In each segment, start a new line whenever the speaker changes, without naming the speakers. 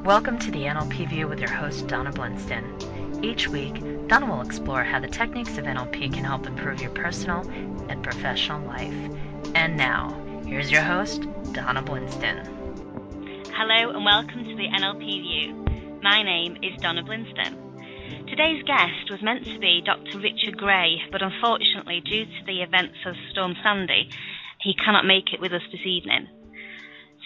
Welcome to the NLP View with your host, Donna Blinston. Each week, Donna will explore how the techniques of NLP can help improve your personal and professional life. And now, here's your host, Donna Blinston.
Hello and welcome to the NLP View. My name is Donna Blinston. Today's guest was meant to be Dr. Richard Gray, but unfortunately, due to the events of Storm Sandy, he cannot make it with us this evening.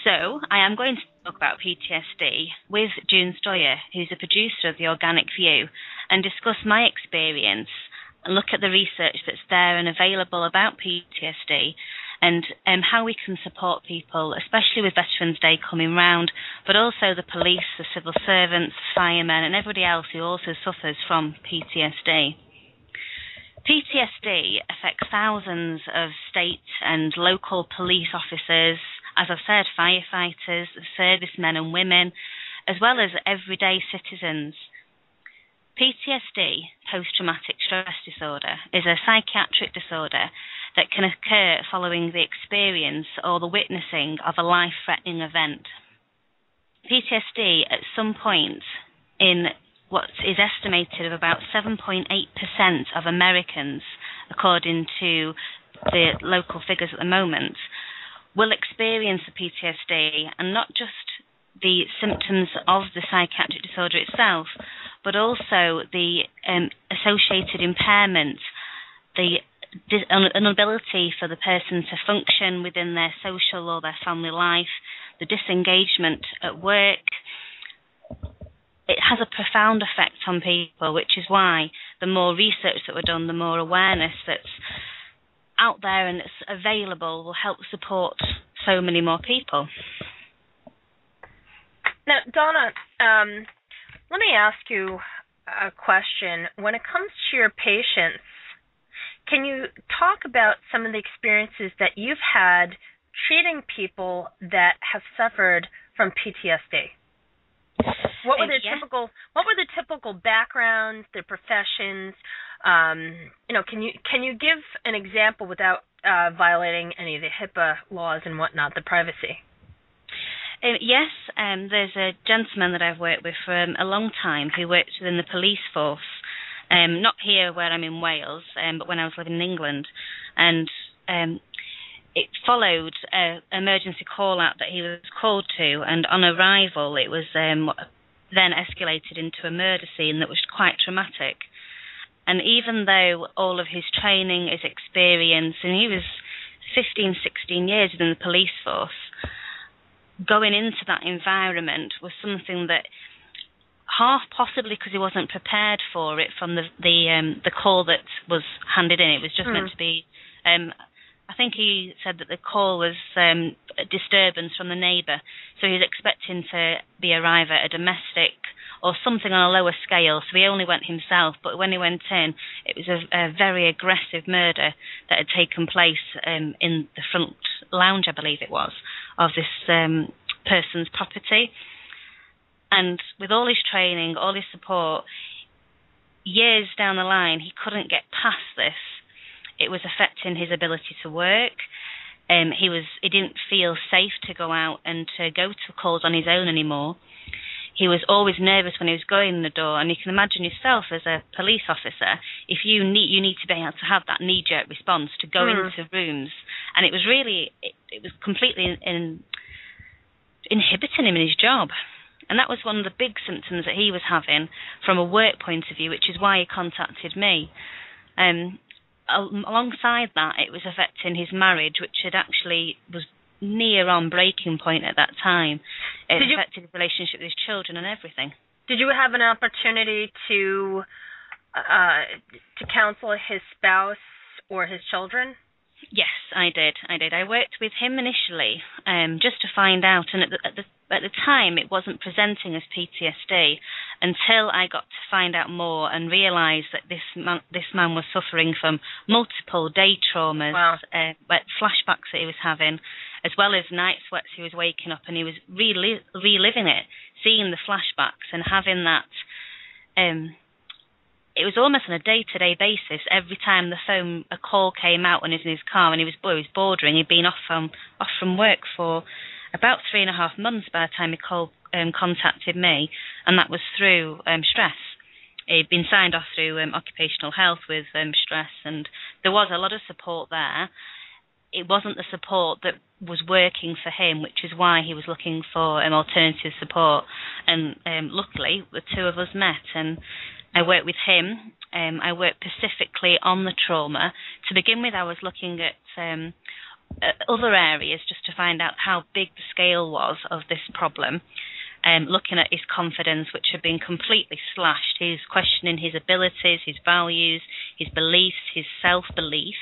So, I am going to talk about PTSD with June Stoyer, who's a producer of The Organic View, and discuss my experience and look at the research that's there and available about PTSD and how we can support people, especially with Veterans Day coming round, but also the police, the civil servants, firemen, and everybody else who also suffers from PTSD. PTSD affects thousands of state and local police officers, as I've said, firefighters, servicemen and women, as well as everyday citizens. PTSD, post-traumatic stress disorder, is a psychiatric disorder that can occur following the experience or the witnessing of a life-threatening event. PTSD, at some point in what is estimated of about 7.8% of Americans, according to the local figures at the moment, will experience the PTSD, and not just the symptoms of the psychiatric disorder itself, but also the associated impairment, the inability for the person to function within their social or their family life, the disengagement at work. It has a profound effect on people, which is why the more research that we're done, the more awareness that's out there and it's available will help support so many more people.
Now, Donna, let me ask you a question. When it comes to your patients, can you talk about some of the experiences that you've had treating people that have suffered from PTSD? What were the typical backgrounds, their professions? Can you give an example without violating any of the HIPAA laws and whatnot, the privacy?
Yes, there's a gentleman that I've worked with for a long time who works within the police force, not here where I'm in Wales, but when I was living in England, and it followed an emergency call-out that he was called to, and on arrival it was then escalated into a murder scene that was quite traumatic. And even though all of his training, his experience, and he was 15, 16 years within the police force, going into that environment was something that half possibly because he wasn't prepared for it from the call that was handed in. It was just meant to be, I think he said that the call was a disturbance from the neighbour, so he was expecting to arrive at a domestic or something on a lower scale, so he only went himself. But when he went in, it was a very aggressive murder that had taken place in the front lounge, I believe it was, of this person's property. And with all his training, all his support, years down the line, he couldn't get past this. It was affecting his ability to work. He didn't feel safe to go out and to go to calls on his own anymore. He was always nervous when he was going in the door, and you can imagine yourself as a police officer, if you need to be able to have that knee-jerk response to go into rooms, and it was completely inhibiting him in his job. And that was one of the big symptoms that he was having from a work point of view, which is why he contacted me. Alongside that, it was affecting his marriage, which was near on breaking point at that time. It affected his relationship with his children and everything.
Did you have an opportunity to counsel his spouse or his children?
Yes, I did. I worked with him initially just to find out, and at the time it wasn't presenting as PTSD until I got to find out more and realise that this man was suffering from multiple day traumas, flashbacks that he was having, as well as night sweats. He was waking up and he was reliving it, seeing the flashbacks and having that. It was almost on a day-to-day basis. Every time a call came out when he was in his car and he was bordering, he'd been off from work for about 3.5 months by the time he contacted me, and that was through stress. He'd been signed off through occupational health with stress, and there was a lot of support there. It wasn't the support that was working for him, which is why he was looking for alternative support. And luckily, the two of us met, and I worked with him. I worked specifically on the trauma. To begin with, I was looking at other areas just to find out how big the scale was of this problem. Looking at his confidence, which had been completely slashed. He was questioning his abilities, his values, his beliefs, his self-belief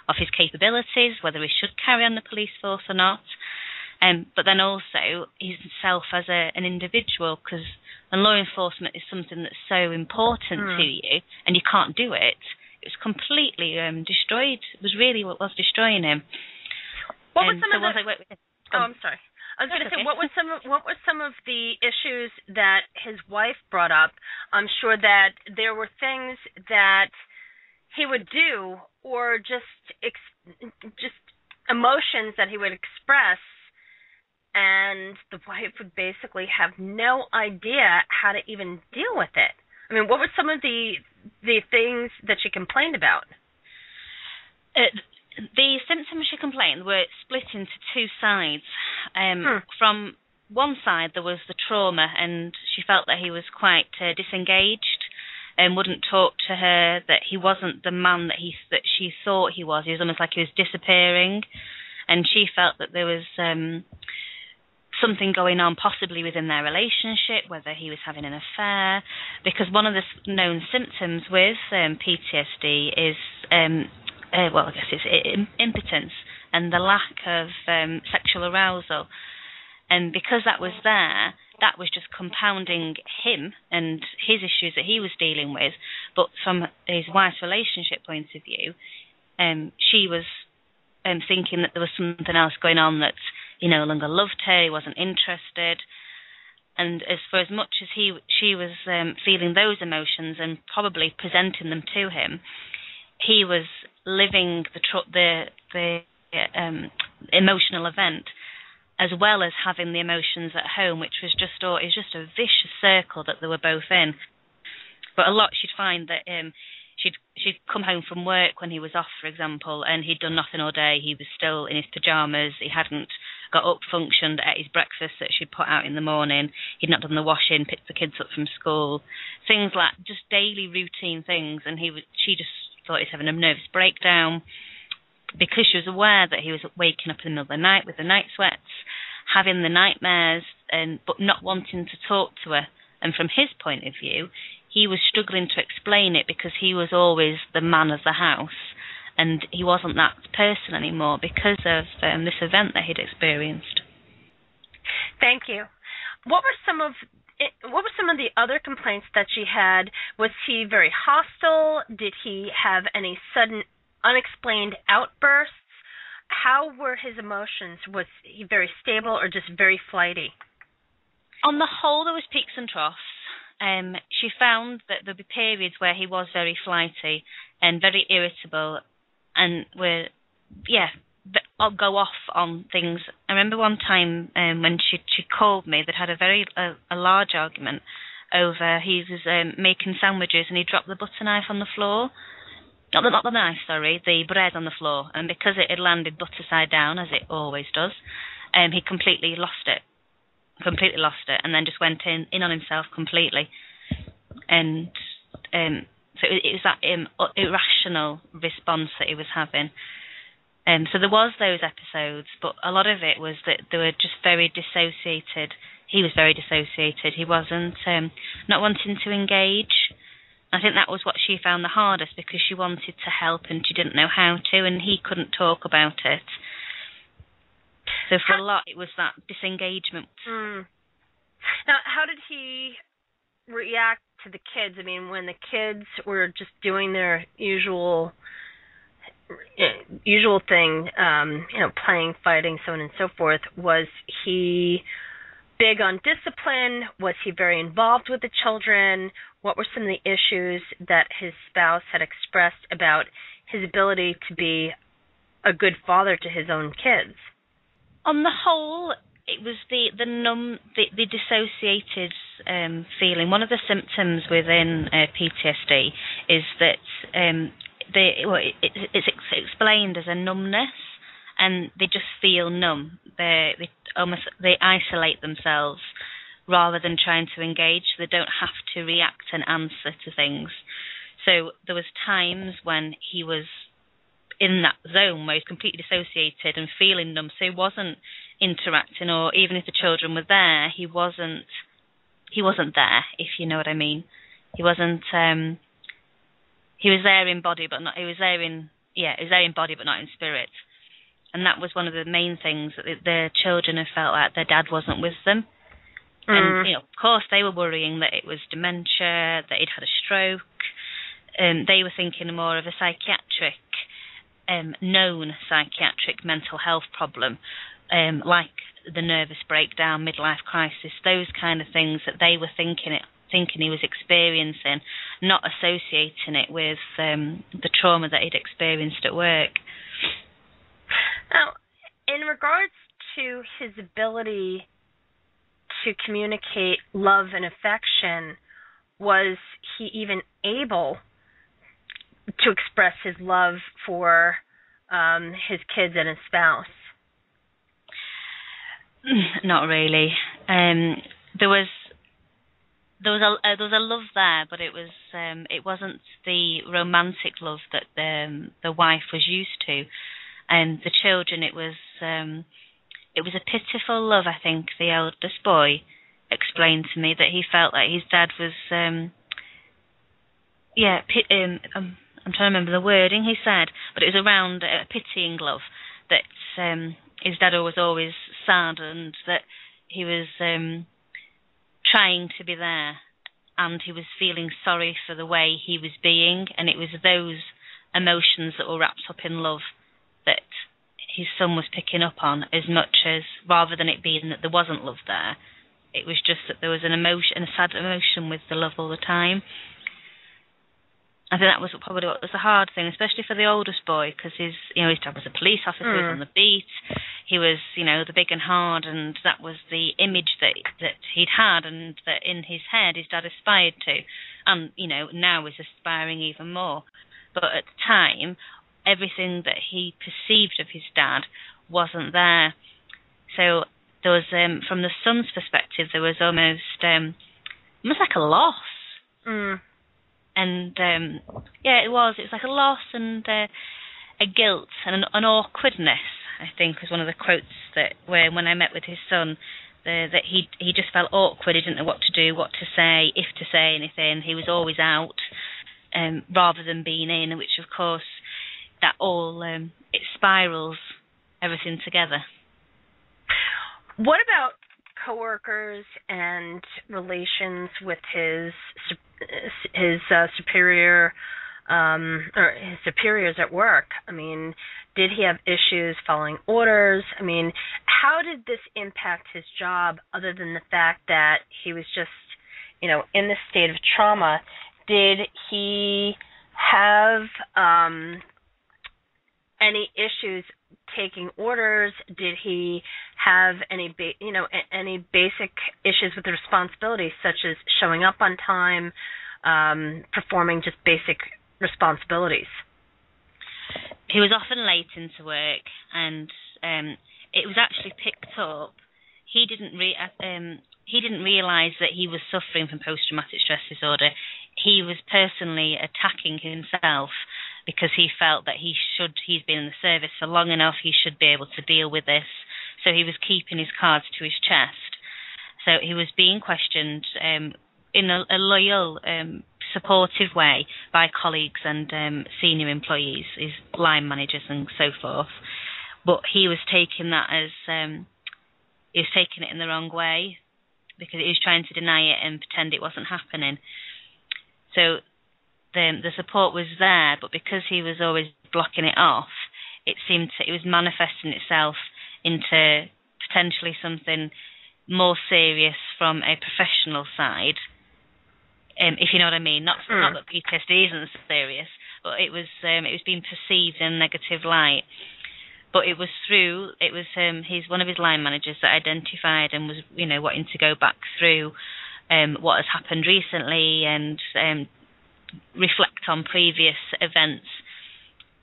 of his capabilities, whether he should carry on the police force or not. But then also himself as an individual, because law enforcement is something that's so important to you, and you can't do it. It was completely destroyed. It was really what was destroying him.
What was some of the...
I worked with him.
I'm sorry. I was going to say, what were some of the issues that his wife brought up? I'm sure that there were things that he would do, or just emotions that he would express, and the wife would basically have no idea how to even deal with it. I mean, what were some of the things that she complained about?
The symptoms she complained were split into two sides. From one side, there was the trauma, and she felt that he was quite disengaged and wouldn't talk to her, that he wasn't the man that she thought he was. He was almost like he was disappearing, and she felt that there was something going on possibly within their relationship, whether he was having an affair, because one of the known symptoms with PTSD is... I guess it's impotence and the lack of sexual arousal. And because that was there, that was just compounding him and his issues that he was dealing with. But from his wife's relationship point of view, she was thinking that there was something else going on, that he no longer loved her, he wasn't interested. And for as much as she was feeling those emotions and probably presenting them to him, he was living the emotional event, as well as having the emotions at home, which was just a vicious circle that they were both in. But a lot, she'd find that she'd come home from work when he was off, for example, and he'd done nothing all day. He was still in his pajamas. He hadn't got up, functioned, ate his breakfast that she'd put out in the morning. He'd not done the washing, picked the kids up from school, things like just daily routine things. And she just thought he was having a nervous breakdown, because she was aware that he was waking up in the middle of the night with the night sweats, having the nightmares, but not wanting to talk to her. And from his point of view, he was struggling to explain it, because he was always the man of the house, and he wasn't that person anymore because of this event that he'd experienced.
Thank you. What were some of the other complaints that she had? Was he very hostile? Did he have any sudden, unexplained outbursts? How were his emotions? Was he very stable or just very flighty?
On the whole, there was peaks and troughs. She found that there'd be periods where he was very flighty and very irritable, and I'll go off on things. I remember one time when she called me, they'd had a large argument over, he was making sandwiches and he dropped the butter knife on the floor. Not the knife, sorry, the bread on the floor. And because it had landed butter side down, as it always does, he completely lost it, and then just went in on himself completely. And so it was that irrational response that he was having. So there was those episodes, but a lot of it was that they were just very dissociated. He was very dissociated. He wasn't not wanting to engage. I think that was what she found the hardest, because she wanted to help and she didn't know how to, and he couldn't talk about it. So for a lot, it was that disengagement.
Now, how did he react to the kids? I mean, when the kids were just doing their usual thing, playing, fighting, so on and so forth, was he big on discipline? Was he very involved with the children? What were some of the issues that his spouse had expressed about his ability to be a good father to his own kids?
On the whole, it was the dissociated feeling. One of the symptoms within PTSD is that it's explained as a numbness, and they just feel numb. They isolate themselves rather than trying to engage. They don't have to react and answer to things. So there was times when he was in that zone where he's completely dissociated and feeling numb, so he wasn't interacting, or even if the children were there, he wasn't there, if you know what I mean. He wasn't he was there in body but not he was there in body but not in spirit. And that was one of the main things, that the children had felt like their dad wasn't with them. And of course they were worrying that it was dementia, that he'd had a stroke. They were thinking more of a psychiatric known psychiatric mental health problem, like the nervous breakdown, midlife crisis, those kind of things that they were thinking he was experiencing, not associating it with the trauma that he'd experienced at work.
Now, in regards to his ability to communicate love and affection, was he even able to express his love for his kids and his spouse?
Not really. There was a love there, but it wasn't the romantic love that the wife was used to, and the children. It was a pitiful love. I think the eldest boy explained to me that he felt like his dad was I'm trying to remember the wording he said, but it was around a pitying love, that his dad was always sad, and that he was trying to be there, and he was feeling sorry for the way he was being, and it was those emotions that were wrapped up in love that his son was picking up on, as much as, rather than it being that there wasn't love there, it was just that there was an emotion, a sad emotion with the love all the time. I think that was probably what was the hard thing, especially for the oldest boy, because his dad was a police officer, he was on the beat, he was, the big and hard, and that was the image that he'd had, and that in his head his dad aspired to, and, now is aspiring even more. But at the time, everything that he perceived of his dad wasn't there. So there was, from the son's perspective, there was almost like a loss. And it was like a loss and a guilt and an awkwardness, I think, was one of the quotes that when I met with his son, that he just felt awkward. He didn't know what to do, what to say, if to say anything. He was always out rather than being in, which of course that all it spirals everything together.
What about coworkers and relations with his superior or his superiors at work? I mean, did he have issues following orders? I mean, how did this impact his job, other than the fact that he was just, in this state of trauma? Did he have any issues taking orders? Did he have any basic issues with the responsibilities, such as showing up on time, performing just basic responsibilities?
He was often late into work, and it was actually picked up. He didn't realise that he was suffering from post-traumatic stress disorder. He was personally attacking himself, because he felt that he's been in the service for long enough, he should be able to deal with this. So he was keeping his cards to his chest. So he was being questioned in a loyal, supportive way by colleagues and senior employees, his line managers and so forth. But he was taking that as, he was taking it in the wrong way, because he was trying to deny it and pretend it wasn't happening. So the support was there, but because he was always blocking it off, it was manifesting itself into potentially something more serious from a professional side, if you know what I mean. Not that PTSD isn't serious, but it was being perceived in a negative light. But it was one of his line managers that identified and was, wanting to go back through what has happened recently and reflect on previous events.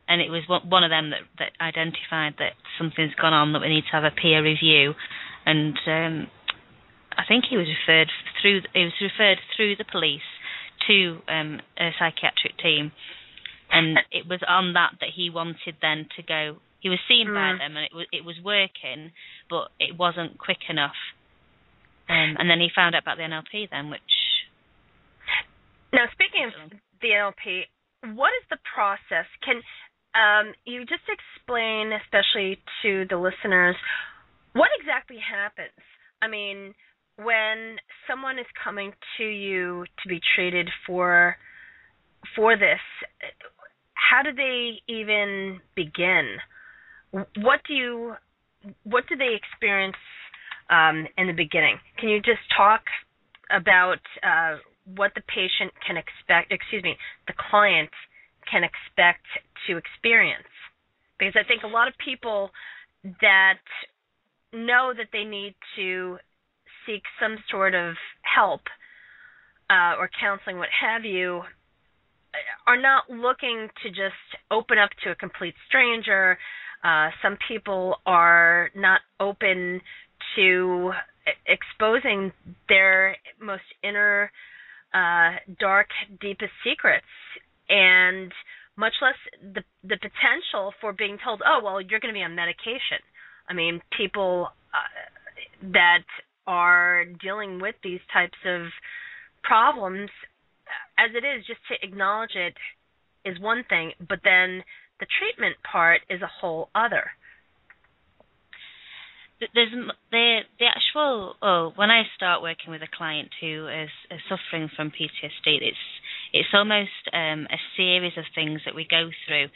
And it was one of them that identified that something's gone on, that we need to have a peer review. And I think he was referred through the police to a psychiatric team. And it was on that he wanted then to go. He was seen by them, and it was working, but it wasn't quick enough. And then he found out about the NLP then, which...
Now, speaking of the NLP, what is the process? Can you just explain, especially to the listeners, what exactly happens? I mean, when someone is coming to you to be treated for this, how do they even begin? What do they experience in the beginning? Can you just talk about what the patient can expect, the client can expect to experience? Because I think a lot of people that know that they need to seek some sort of help or counseling, what have you, are not looking to just open up to a complete stranger. Some people are not open to exposing their most inner, dark, deepest secrets, and much less the potential for being told, oh, well, you're going to be on medication. I mean, people that are dealing with these types of problems, as it is, just to acknowledge it is one thing, but then the treatment part is a whole other.
There's the actual. When I start working with a client who is suffering from PTSD, it's almost a series of things that we go through.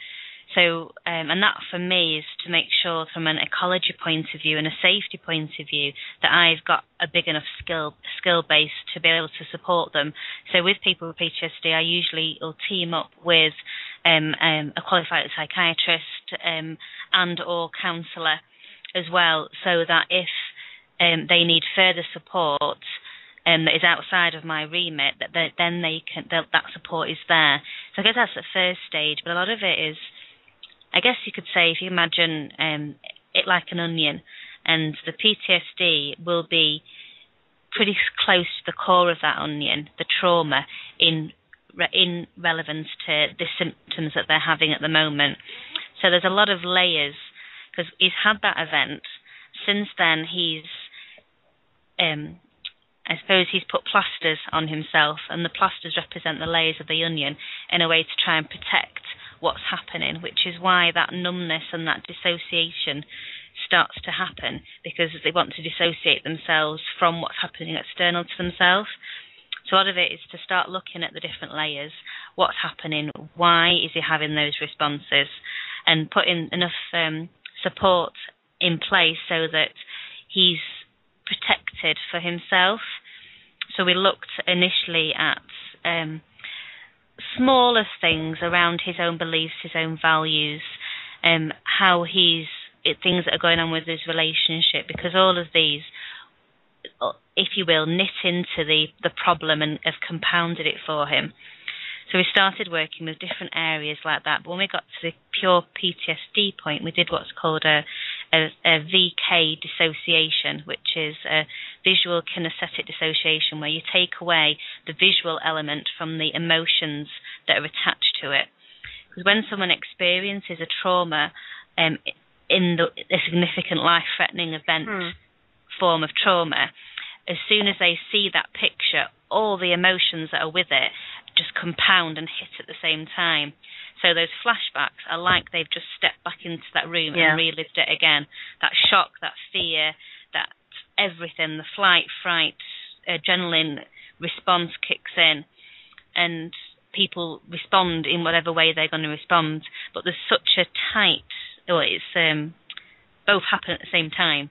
So, and that for me is to make sure, from an ecology point of view and a safety point of view, that I've got a big enough skill base to be able to support them. So with people with PTSD, I usually will team up with a qualified psychiatrist and or counsellor as well, so that if they need further support that is outside of my remit, that support is there. So I guess that's the first stage, but a lot of it is, I guess you could say, if you imagine it like an onion, and the PTSD will be pretty close to the core of that onion, the trauma, in relevance to the symptoms that they're having at the moment. So there's a lot of layers, because he's had that event. Since then, I suppose he's put plasters on himself, and the plasters represent the layers of the onion in a way to try and protect what's happening, which is why that numbness and that dissociation starts to happen, because they want to dissociate themselves from what's happening external to themselves. So a lot of it is to start looking at the different layers, what's happening, why is he having those responses, and putting enough support in place so that he's protected for himself. So we looked initially at smaller things around his own beliefs, his own values, how things that are going on with his relationship, because all of these, if you will, knit into the problem and have compounded it for him. So we started working with different areas like that. But when we got to the pure PTSD point, we did what's called a VK dissociation, which is a visual kinesthetic dissociation, where you take away the visual element from the emotions that are attached to it. Because when someone experiences a trauma, in a significant life-threatening event form of trauma, as soon as they see that picture, all the emotions that are with it just compound and hit at the same time. So those flashbacks are like they've just stepped back into that room and relived it again. That shock, that fear, that everything, the flight, fright, adrenaline response kicks in, and people respond in whatever way they're going to respond. But there's such a tight, both happen at the same time.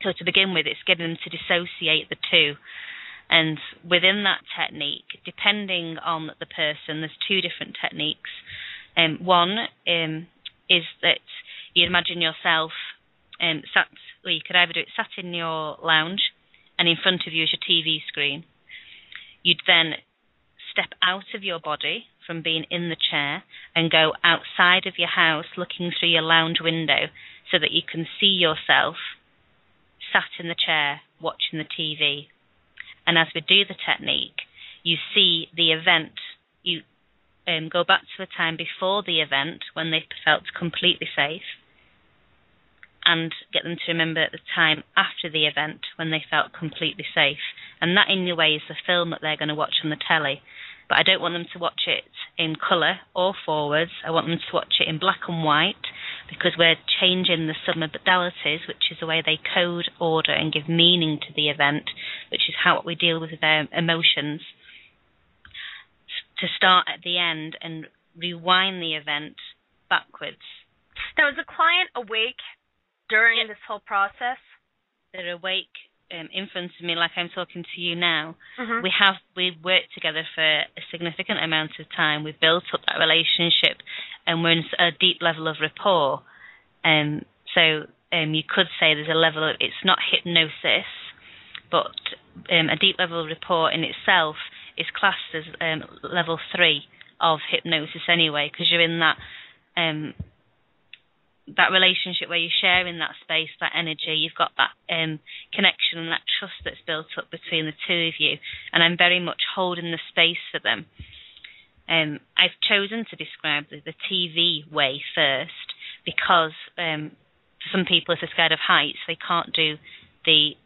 So to begin with, it's getting them to dissociate the two. And within that technique, depending on the person, there's two different techniques. One is that you'd imagine yourself you could either do it sat in your lounge and in front of you is your TV screen. You'd then step out of your body from being in the chair and go outside of your house looking through your lounge window so that you can see yourself sat in the chair watching the TV. And as we do the technique, you see the event. You go back to a time before the event when they felt completely safe, and get them to remember the time after the event when they felt completely safe. And that, in a way, is the film that they're going to watch on the telly. But I don't want them to watch it in colour or forwards. I want them to watch it in black and white, because we're changing the submodalities, which is the way they code, order, and give meaning to the event, which is how we deal with their emotions, to start at the end and rewind the event backwards.
Now, is the client awake during this whole process?
They're awake in front of me like I'm talking to you now.
Mm-hmm.
We've worked together for a significant amount of time. We've built up that relationship, and we're in a deep level of rapport. So you could say there's a level of, it's not hypnosis, but a deep level of rapport in itself is classed as level 3 of hypnosis anyway, because you're in that relationship where you're sharing that space, that energy. You've got that connection and that trust that's built up between the two of you, and I'm very much holding the space for them. I've chosen to describe the TV way first because for some people, if they're scared of heights, they can't do the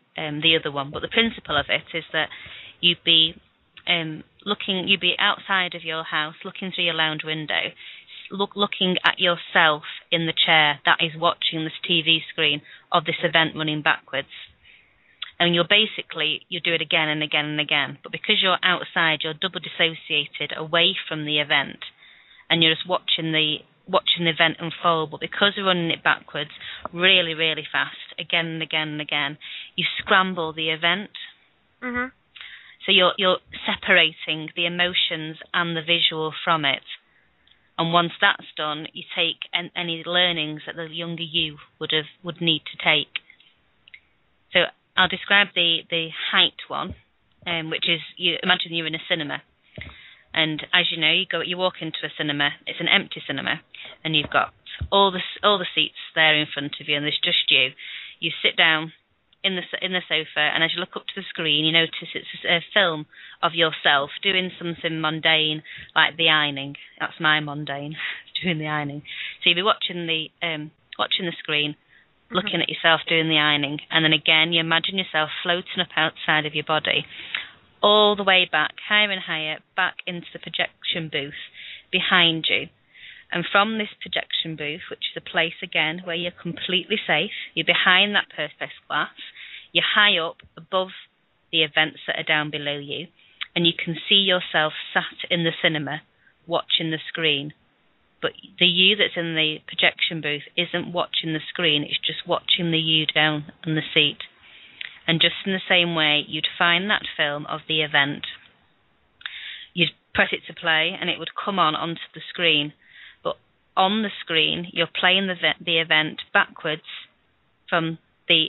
other one. But the principle of it is that you'd be outside of your house, looking through your lounge window, looking at yourself in the chair that is watching this TV screen of this event running backwards. And you do it again and again and again. But because you're outside, you're double dissociated away from the event, and you're just watching the event unfold. But because you're running it backwards really, really fast, again and again and again, you scramble the event.
Mm-hmm.
So you're separating the emotions and the visual from it. And once that's done, you take any learnings that the younger you would need to take. So I'll describe the height one, which is, you imagine you're in a cinema, and as you know, you walk into a cinema. It's an empty cinema, and you've got all the seats there in front of you, and there's just you. You sit down in the sofa, and as you look up to the screen, you notice it's a film of yourself doing something mundane, like the ironing. That's my mundane, doing the ironing. So you'll be watching the screen, looking at yourself doing the ironing, and then again you imagine yourself floating up outside of your body, all the way back, higher and higher, back into the projection booth behind you. And from this projection booth, which is a place, again, where you're completely safe, you're behind that perspex glass, you're high up above the events that are down below you, and you can see yourself sat in the cinema watching the screen. But the you that's in the projection booth isn't watching the screen, it's just watching the you down on the seat. And just in the same way, you'd find that film of the event, you'd press it to play, and it would come onto the screen. On the screen, you're playing the event backwards from the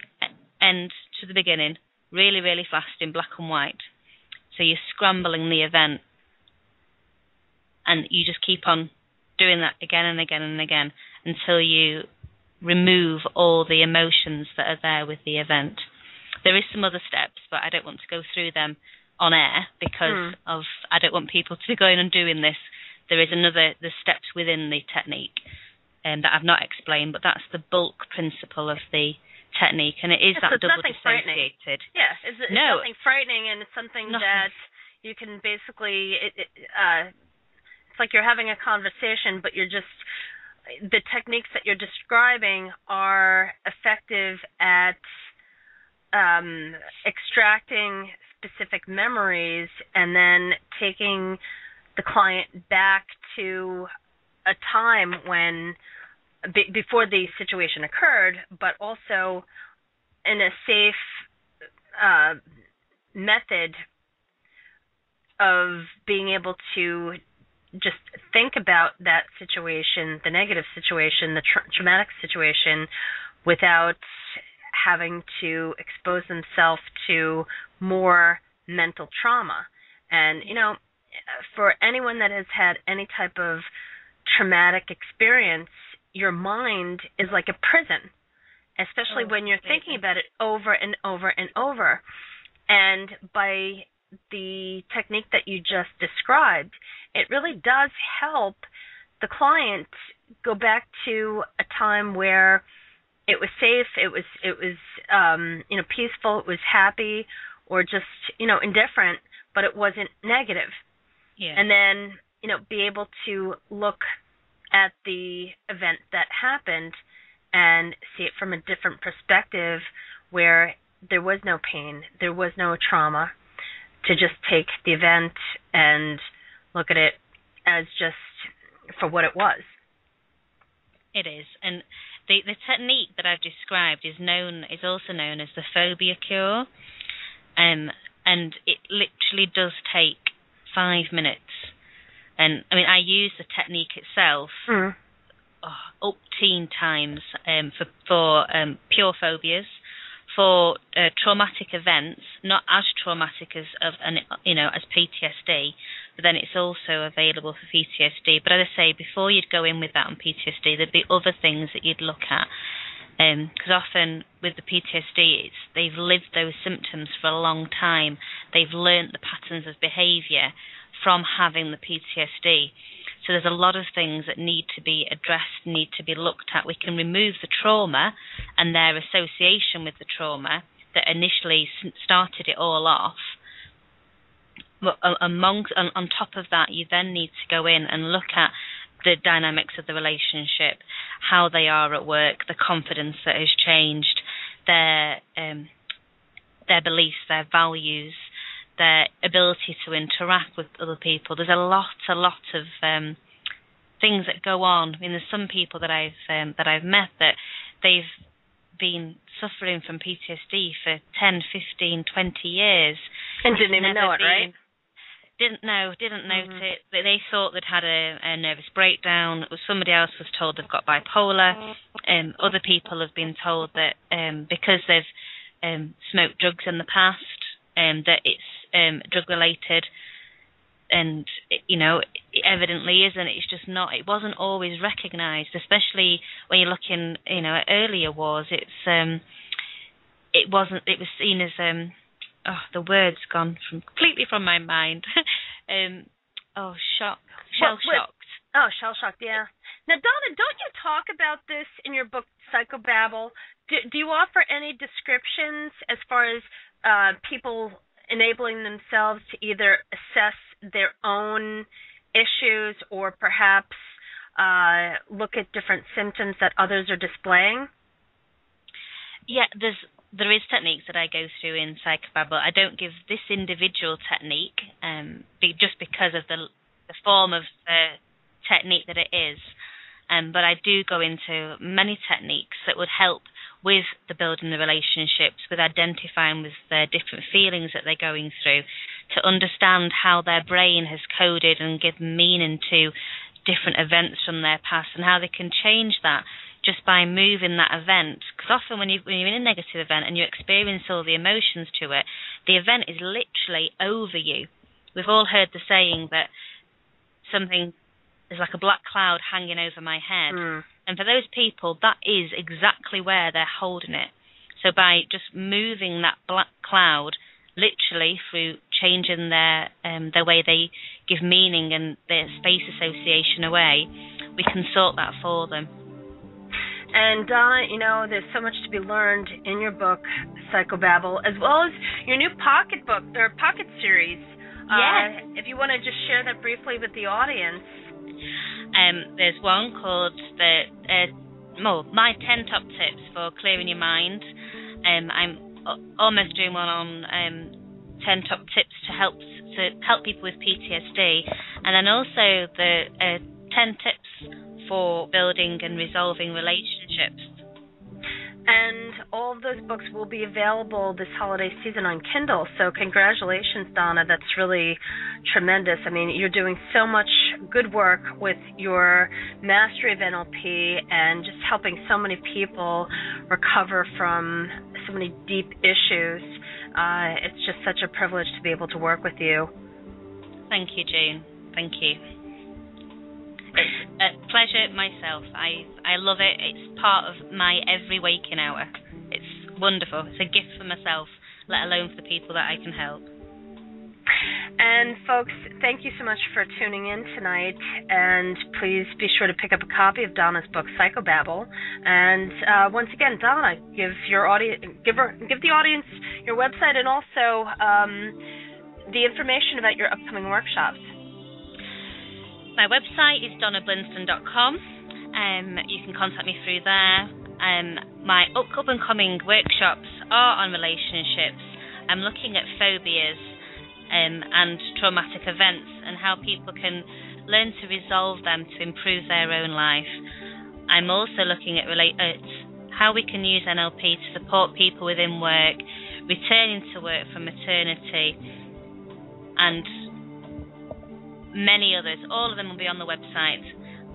end to the beginning, really, really fast in black and white. So you're scrambling the event, and you just keep on doing that again and again and again until you remove all the emotions that are there with the event. There is some other steps, but I don't want to go through them on air because I don't want people to be going and doing this. There is the steps within the technique that I've not explained, but that's the bulk principle of the technique, and it is that double dissociated.
Yeah, it's nothing frightening, and it's something that you can basically, it's like you're having a conversation, but you're just, the techniques that you're describing are effective at extracting specific memories and then taking the client back to a time when, before the situation occurred, but also in a safe method of being able to just think about that situation, the negative situation, the traumatic situation, without having to expose themselves to more mental trauma. And, for anyone that has had any type of traumatic experience, your mind is like a prison, especially when you're thinking about it over and over and over. And by the technique that you just described, it really does help the client go back to a time where it was safe, it was peaceful, it was happy, or just indifferent, but it wasn't negative.
Yeah.
And then be able to look at the event that happened and see it from a different perspective, where there was no pain, there was no trauma, to just take the event and look at it as just for what it was.
It is. And the technique that I've described is also known as the phobia cure. And it literally does take 5 minutes. And I mean, I use the technique itself umpteen times for pure phobias, for traumatic events, not as traumatic as as PTSD, but then it's also available for PTSD. But as I say, before you'd go in with that on PTSD, there'd be other things that you'd look at. Because often with the PTSD, they've lived those symptoms for a long time. They've learnt the patterns of behaviour from having the PTSD. So there's a lot of things that need to be addressed, need to be looked at. We can remove the trauma and their association with the trauma that initially started it all off. But on top of that, you then need to go in and look at the dynamics of the relationship, how they are at work, the confidence that has changed, their beliefs, their values, their ability to interact with other people. There's a lot of things that go on. I mean, there's some people that I've met that they've been suffering from PTSD for 10, 15, 20 years.
And didn't even know it, right?
Didn't note it. They thought they'd had a nervous breakdown. Somebody else was told they've got bipolar. Other people have been told that because they've smoked drugs in the past, that it's drug-related. And, it evidently isn't. It's just not. It wasn't always recognised, especially when you're looking, at earlier wars. It was seen as... the word's gone completely from my mind. Shell-shocked.
Shell-shocked, yeah. Now, Donna, don't you talk about this in your book, Psychobabble? Do you offer any descriptions as far as people enabling themselves to either assess their own issues or perhaps look at different symptoms that others are displaying?
Yeah, there is techniques that I go through in Psychobabble. I don't give this individual technique just because of the form of technique that it is. But I do go into many techniques that would help with the building the relationships, with identifying with the different feelings that they're going through, to understand how their brain has coded and given meaning to different events from their past, and how they can change that just by moving that event. Because often when you're in a negative event and you experience all the emotions to it, the event is literally over you. We've all heard the saying that something is like a black cloud hanging over my head. And for those people, that is exactly where they're holding it. So by just moving that black cloud, literally through changing their way they give meaning and their space association away, we can sort that for them.
And Donna, there's so much to be learned in your book, Psychobabble, as well as your new pocket book, or pocket series.
Yes.
If you want to just share that briefly with the audience.
There's one called my 10 top tips for clearing your mind. I'm almost doing one on 10 top tips to help people with PTSD, and then also the 10 tips for building and resolving relationships.
And all of those books will be available this holiday season on Kindle. So congratulations, Donna. That's really tremendous. I mean, you're doing so much good work with your mastery of NLP and just helping so many people recover from so many deep issues. It's just such a privilege to be able to work with you.
Thank you, June. Thank you. It's a pleasure myself. I love it. It's part of my every waking hour. It's wonderful. It's a gift for myself, let alone for the people that I can help.
And folks, thank you so much for tuning in tonight, and please be sure to pick up a copy of Donna's book, Psychobabble. And once again, Donna, give the audience your website and also the information about your upcoming workshops.
My website is donnablinston.com. You can contact me through there. My up-and-coming workshops are on relationships. I'm looking at phobias and traumatic events and how people can learn to resolve them to improve their own life. I'm also looking at how we can use NLP to support people within work, returning to work from maternity, and many others. All of them will be on the website.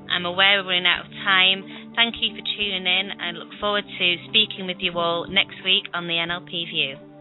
I'm aware we're running out of time. Thank you for tuning in. I look forward to speaking with you all next week on the NLP View.